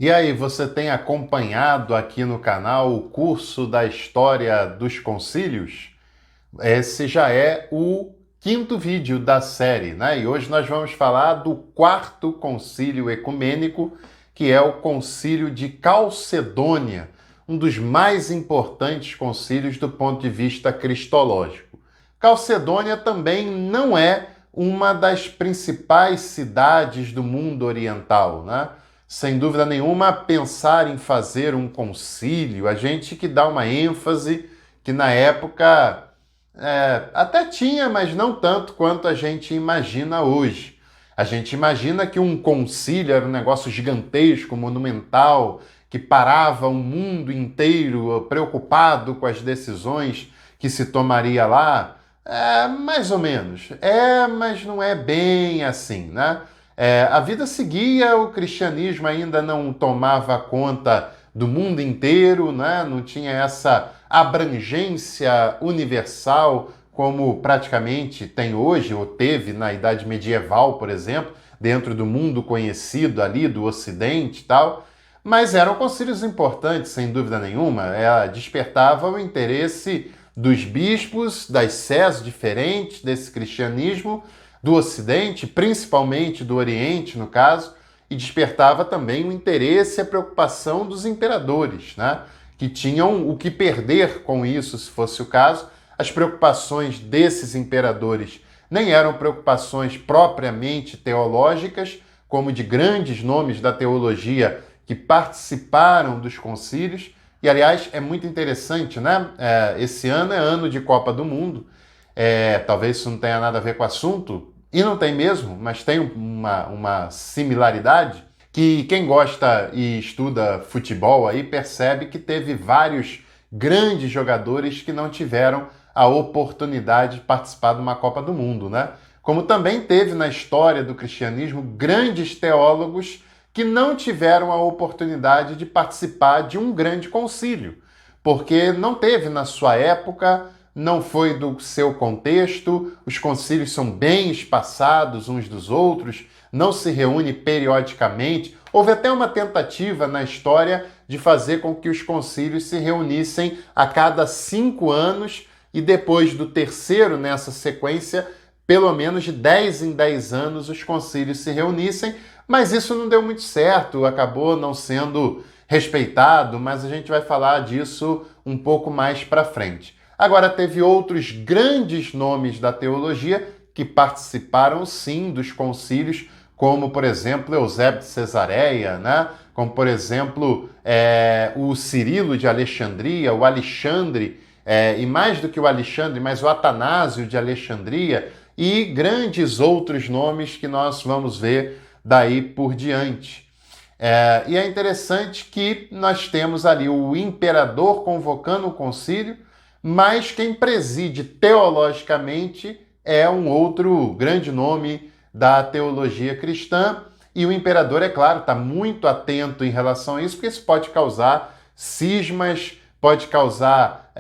E aí, você tem acompanhado aqui no canal o curso da História dos Concílios? Esse já é o quinto vídeo da série, né? E hoje nós vamos falar do quarto concílio ecumênico, que é o Concílio de Calcedônia, um dos mais importantes concílios do ponto de vista cristológico. Calcedônia também não é uma das principais cidades do mundo oriental, né? Sem dúvida nenhuma, pensar em fazer um concílio, a gente que dá uma ênfase que na época até tinha, mas não tanto quanto a gente imagina hoje. A gente imagina que um concílio era um negócio gigantesco, monumental, que parava o mundo inteiro preocupado com as decisões que se tomaria lá. Mais ou menos. Mas não é bem assim, né? A vida seguia, o cristianismo ainda não tomava conta do mundo inteiro, né? Não tinha essa abrangência universal como praticamente tem hoje, ou teve na Idade Medieval, por exemplo, dentro do mundo conhecido ali do Ocidente e tal. Mas eram concílios importantes, sem dúvida nenhuma. Despertava o interesse dos bispos, das sés diferentes desse cristianismo, do Ocidente, principalmente do Oriente, no caso, e despertava também o interesse e a preocupação dos imperadores, né? Que tinham o que perder com isso, se fosse o caso. As preocupações desses imperadores nem eram preocupações propriamente teológicas, como de grandes nomes da teologia que participaram dos concílios. E, aliás, é muito interessante, né? Esse ano é ano de Copa do Mundo. Talvez isso não tenha nada a ver com o assunto, e não tem mesmo, mas tem uma similaridade, que quem gosta e estuda futebol aí percebe que teve vários grandes jogadores que não tiveram a oportunidade de participar de uma Copa do Mundo, né? Como também teve na história do cristianismo grandes teólogos que não tiveram a oportunidade de participar de um grande concílio, porque não teve na sua época, não foi do seu contexto, os concílios são bem espaçados uns dos outros, não se reúne periodicamente. Houve até uma tentativa na história de fazer com que os concílios se reunissem a cada 5 anos e depois do terceiro nessa sequência, pelo menos de 10 em 10 anos os concílios se reunissem, mas isso não deu muito certo, acabou não sendo respeitado, mas a gente vai falar disso um pouco mais para frente. Agora, teve outros grandes nomes da teologia que participaram sim dos concílios, como, por exemplo, Eusébio de Cesareia, né? Como, por exemplo, o Cirilo de Alexandria, o Alexandre, e mais do que o Alexandre, mas o Atanásio de Alexandria, e grandes outros nomes que nós vamos ver daí por diante. E é interessante que nós temos ali o imperador convocando o concílio, mas quem preside teologicamente é um outro grande nome da teologia cristã, e o imperador, é claro, está muito atento em relação a isso, porque isso pode causar cismas, pode causar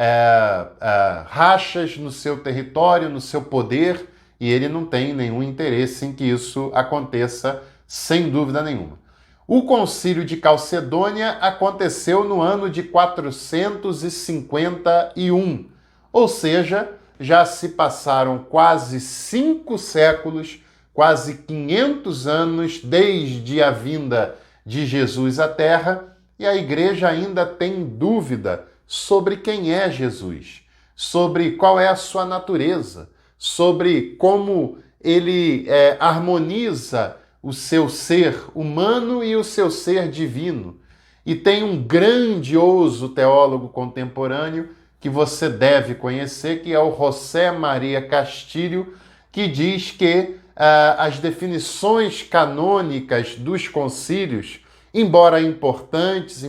rachas no seu território, no seu poder, e ele não tem nenhum interesse em que isso aconteça, sem dúvida nenhuma. O Concílio de Calcedônia aconteceu no ano de 451, ou seja, já se passaram quase 5 séculos, quase 500 anos desde a vinda de Jesus à Terra, e a Igreja ainda tem dúvida sobre quem é Jesus, sobre qual é a sua natureza, sobre como ele harmoniza o seu ser humano e o seu ser divino. E tem um grandioso teólogo contemporâneo que você deve conhecer, que é o José Maria Castilho, que diz que as definições canônicas dos concílios, embora importantes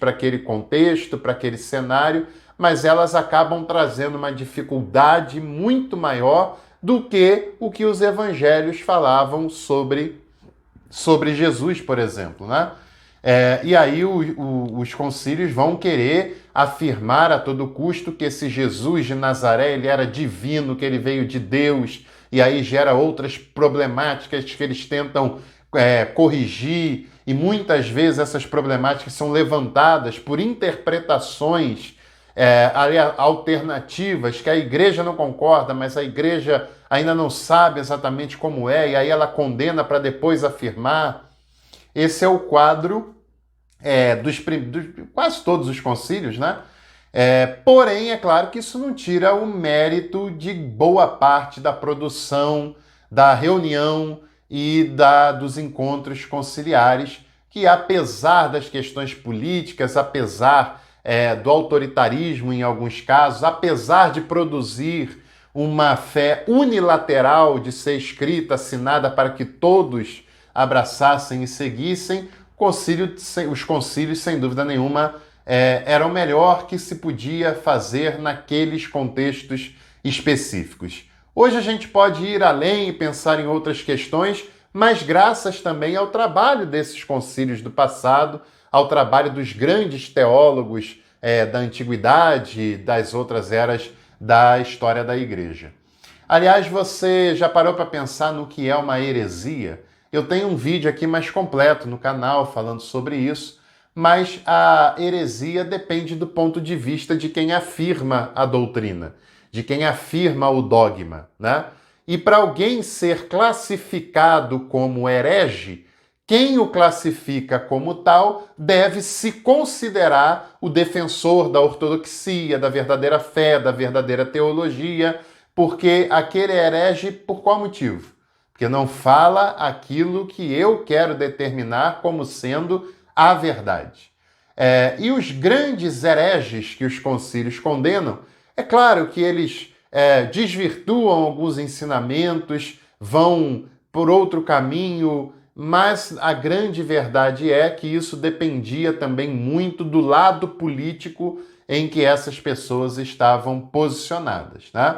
para aquele contexto, para aquele cenário, mas elas acabam trazendo uma dificuldade muito maior do que o que os evangelhos falavam sobre Jesus, por exemplo, né? E aí os concílios vão querer afirmar a todo custo que esse Jesus de Nazaré ele era divino, que ele veio de Deus, e aí gera outras problemáticas que eles tentam corrigir e muitas vezes essas problemáticas são levantadas por interpretações alternativas que a igreja não concorda, mas a igreja ainda não sabe exatamente como é, e aí ela condena para depois afirmar. Esse é o quadro dos quase todos os concílios, né? Porém, é claro que isso não tira o mérito de boa parte da produção, da reunião e dos encontros conciliares, que apesar das questões políticas, apesar do autoritarismo em alguns casos, apesar de produzir uma fé unilateral de ser escrita, assinada para que todos abraçassem e seguissem, os concílios, sem dúvida nenhuma, eram o melhor que se podia fazer naqueles contextos específicos. Hoje a gente pode ir além e pensar em outras questões, mas graças também ao trabalho desses concílios do passado, ao trabalho dos grandes teólogos da antiguidade, das outras eras da história da igreja. Aliás, você já parou para pensar no que é uma heresia? Eu tenho um vídeo aqui mais completo no canal falando sobre isso, mas a heresia depende do ponto de vista de quem afirma a doutrina, de quem afirma o dogma, né? E para alguém ser classificado como herege, quem o classifica como tal deve se considerar o defensor da ortodoxia, da verdadeira fé, da verdadeira teologia, porque aquele herege, por qual motivo? Porque não fala aquilo que eu quero determinar como sendo a verdade. E os grandes hereges que os concílios condenam, é claro que eles desvirtuam alguns ensinamentos, vão por outro caminho, mas a grande verdade é que isso dependia também muito do lado político em que essas pessoas estavam posicionadas, né?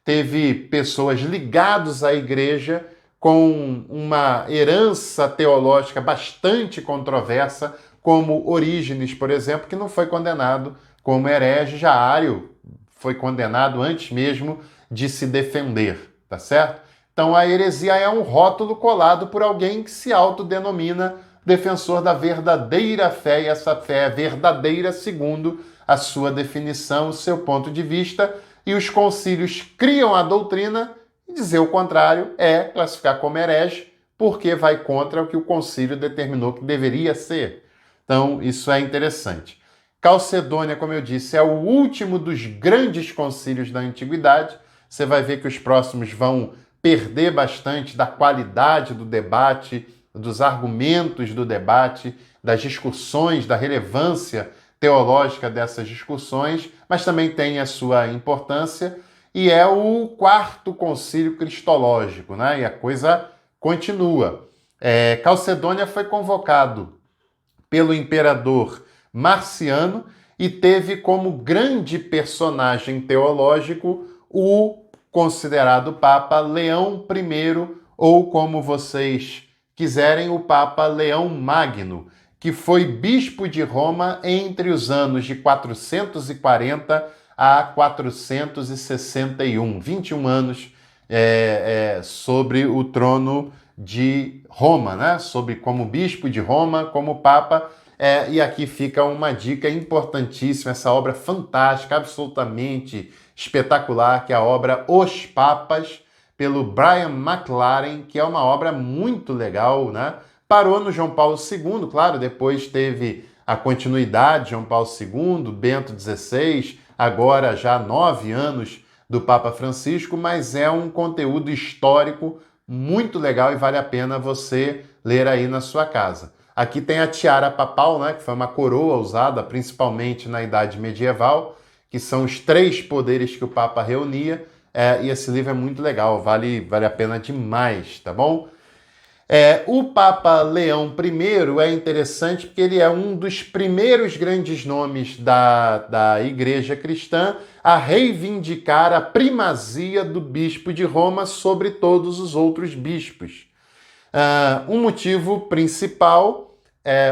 Teve pessoas ligadas à igreja com uma herança teológica bastante controversa, como Orígenes, por exemplo, que não foi condenado como herege. Já Ário foi condenado antes mesmo de se defender, tá certo? Então a heresia é um rótulo colado por alguém que se autodenomina defensor da verdadeira fé, e essa fé é verdadeira segundo a sua definição, o seu ponto de vista, e os concílios criam a doutrina, e dizer o contrário é classificar como herege, porque vai contra o que o concílio determinou que deveria ser. Então isso é interessante. Calcedônia, como eu disse, é o último dos grandes concílios da antiguidade. Você vai ver que os próximos vão perder bastante da qualidade do debate, dos argumentos do debate, das discussões, da relevância teológica dessas discussões, mas também tem a sua importância, e é o quarto concílio cristológico, né? E a coisa continua. Calcedônia foi convocado pelo imperador Marciano e teve como grande personagem teológico o considerado Papa Leão I, ou como vocês quiserem, o Papa Leão Magno, que foi bispo de Roma entre os anos de 440 a 461, 21 anos sobre o trono de Roma, né? Como bispo de Roma, como Papa. E aqui fica uma dica importantíssima, essa obra fantástica, absolutamente espetacular, que é a obra Os Papas, pelo Brian McLaren, que é uma obra muito legal, né? Parou no João Paulo II, claro, depois teve a continuidade, João Paulo II, Bento XVI, agora já 9 anos do Papa Francisco, mas é um conteúdo histórico muito legal e vale a pena você ler aí na sua casa. Aqui tem a tiara papal, né, que foi uma coroa usada principalmente na Idade Medieval, que são os 3 poderes que o Papa reunia, e esse livro é muito legal, vale a pena demais, tá bom? O Papa Leão I é interessante porque ele é um dos primeiros grandes nomes da Igreja Cristã a reivindicar a primazia do bispo de Roma sobre todos os outros bispos. Um motivo principal,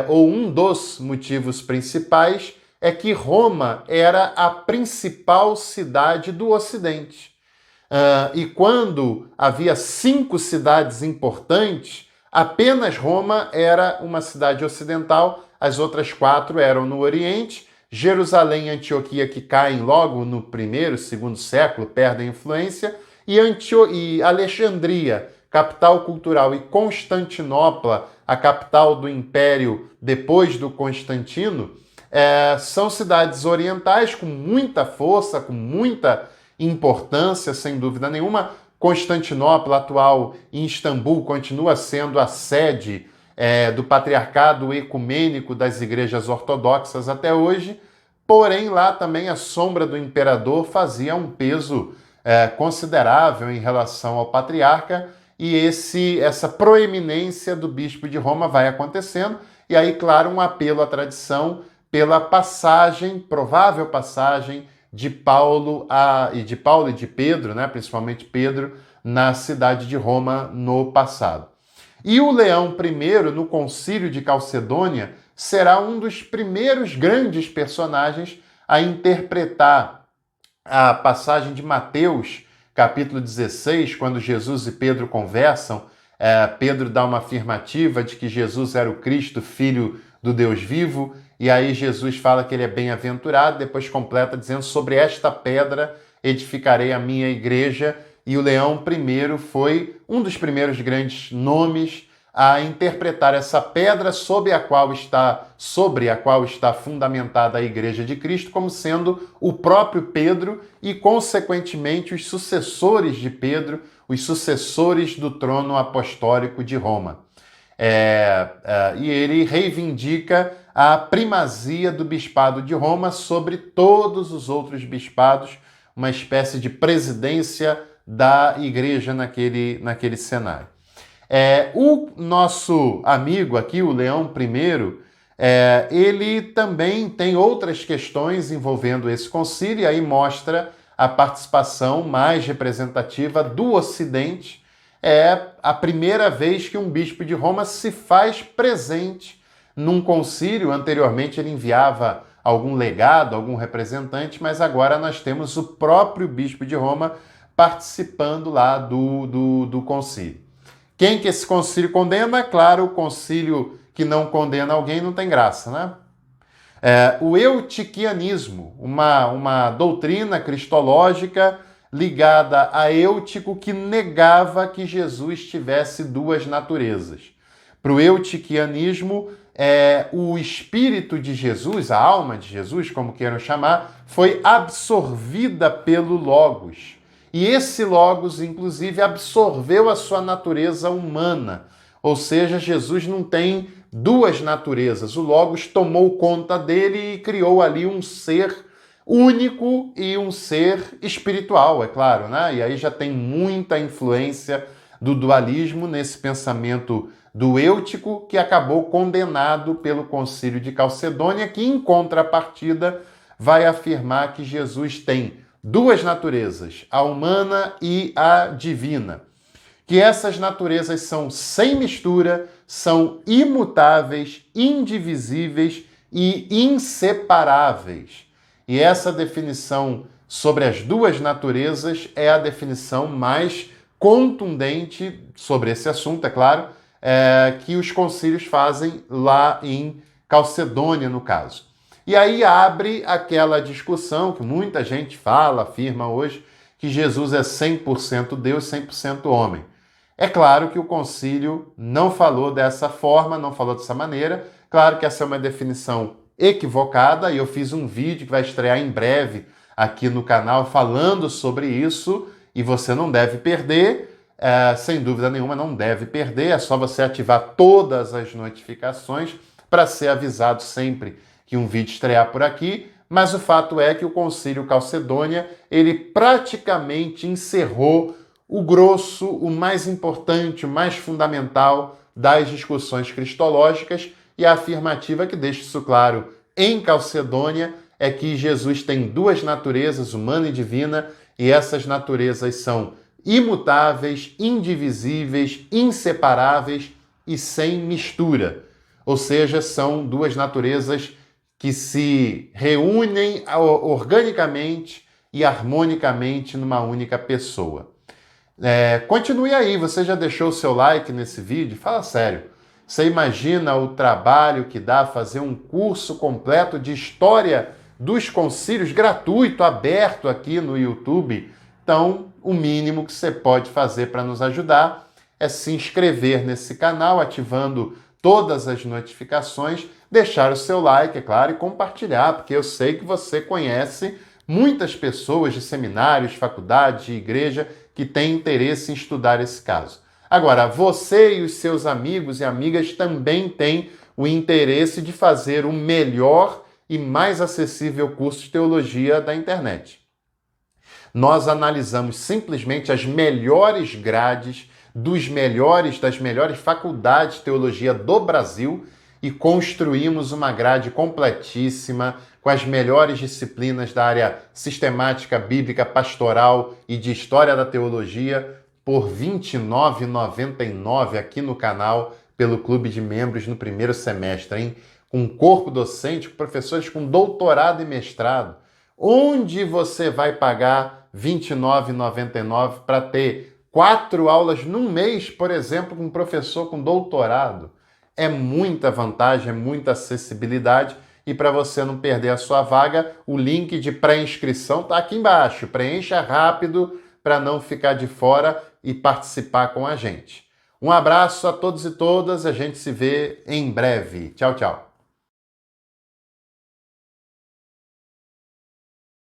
ou um dos motivos principais, é que Roma era a principal cidade do Ocidente. E quando havia 5 cidades importantes, Apenas Roma era uma cidade ocidental, as outras 4 eram no Oriente. Jerusalém e Antioquia, que caem logo no primeiro, segundo século, perdem influência, e Alexandria, capital cultural, e Constantinopla, a capital do Império depois do Constantino, são cidades orientais com muita força, com muita importância, sem dúvida nenhuma. Constantinopla, atual em Istambul, continua sendo a sede do patriarcado ecumênico das igrejas ortodoxas até hoje, porém lá também a sombra do imperador fazia um peso considerável em relação ao patriarca, e essa proeminência do bispo de Roma vai acontecendo, e aí, claro, um apelo à tradição pela provável passagem de Paulo e de Pedro, né, principalmente Pedro, na cidade de Roma no passado. E o Leão I, no Concílio de Calcedônia, será um dos primeiros grandes personagens a interpretar a passagem de Mateus, capítulo 16, quando Jesus e Pedro conversam. Pedro dá uma afirmativa de que Jesus era o Cristo, filho do Deus vivo, e aí Jesus fala que ele é bem-aventurado, depois completa dizendo: sobre esta pedra edificarei a minha igreja. E o Leão I foi um dos primeiros grandes nomes a interpretar essa pedra sobre a qual está fundamentada a Igreja de Cristo, como sendo o próprio Pedro e, consequentemente, os sucessores de Pedro, os sucessores do trono apostólico de Roma. E ele reivindica a primazia do bispado de Roma sobre todos os outros bispados, uma espécie de presidência da igreja naquele cenário. O nosso amigo aqui, o Leão I, ele também tem outras questões envolvendo esse concílio, e aí mostra a participação mais representativa do Ocidente. É a primeira vez que um bispo de Roma se faz presente num concílio. Anteriormente ele enviava algum legado, algum representante, mas agora nós temos o próprio bispo de Roma participando lá do concílio. Quem que esse concílio condena? Claro, o concílio que não condena alguém não tem graça, né? O eutiquianismo, uma doutrina cristológica ligada a Eutico, que negava que Jesus tivesse duas naturezas. Para o eutiquianismo, o espírito de Jesus, a alma de Jesus, como queiram chamar, foi absorvida pelo Logos. E esse Logos, inclusive, absorveu a sua natureza humana. Ou seja, Jesus não tem duas naturezas. O Logos tomou conta dele e criou ali um ser único e um ser espiritual, é claro, né? E aí já tem muita influência do dualismo nesse pensamento do Eutico, que acabou condenado pelo Concílio de Calcedônia, que, em contrapartida, vai afirmar que Jesus tem duas naturezas, a humana e a divina. Que essas naturezas são sem mistura, são imutáveis, indivisíveis e inseparáveis. E essa definição sobre as duas naturezas é a definição mais contundente sobre esse assunto, é claro, que os concílios fazem lá em Calcedônia, no caso. E aí abre aquela discussão que muita gente afirma hoje, que Jesus é 100% Deus, 100% homem. É claro que o concílio não falou dessa forma, não falou dessa maneira. Claro que essa é uma definição equivocada, e eu fiz um vídeo que vai estrear em breve aqui no canal falando sobre isso, e você não deve perder, sem dúvida nenhuma não deve perder. É só você ativar todas as notificações para ser avisado sempre que um vídeo estrear por aqui. Mas o fato é que o Concílio Calcedônia, ele praticamente encerrou o grosso, o mais importante, o mais fundamental das discussões cristológicas, e a afirmativa que deixa isso claro em Calcedônia é que Jesus tem duas naturezas, humana e divina, e essas naturezas são imutáveis, indivisíveis, inseparáveis e sem mistura. Ou seja, são duas naturezas que se reúnem organicamente e harmonicamente numa única pessoa. Continue aí, você já deixou o seu like nesse vídeo? Fala sério. Você imagina o trabalho que dá fazer um curso completo de história dos concílios, gratuito, aberto aqui no YouTube? Então, o mínimo que você pode fazer para nos ajudar é se inscrever nesse canal, ativando todas as notificações, deixar o seu like, é claro, e compartilhar, porque eu sei que você conhece muitas pessoas de seminários, faculdades, de igreja que têm interesse em estudar esse caso. Agora, você e os seus amigos e amigas também têm o interesse de fazer o melhor e mais acessível curso de teologia da internet. Nós analisamos simplesmente as melhores grades das melhores faculdades de teologia do Brasil e construímos uma grade completíssima com as melhores disciplinas da área sistemática, bíblica, pastoral e de história da teologia por R$ 29,99 aqui no canal pelo Clube de Membros no primeiro semestre, hein? Com um corpo docente, com professores com doutorado e mestrado. Onde você vai pagar R$ 29,99 para ter 4 aulas num mês, por exemplo, com um professor com doutorado? É muita vantagem, é muita acessibilidade. E para você não perder a sua vaga, o link de pré-inscrição está aqui embaixo. Preencha rápido para não ficar de fora e participar com a gente. Um abraço a todos e todas, a gente se vê em breve. Tchau, tchau.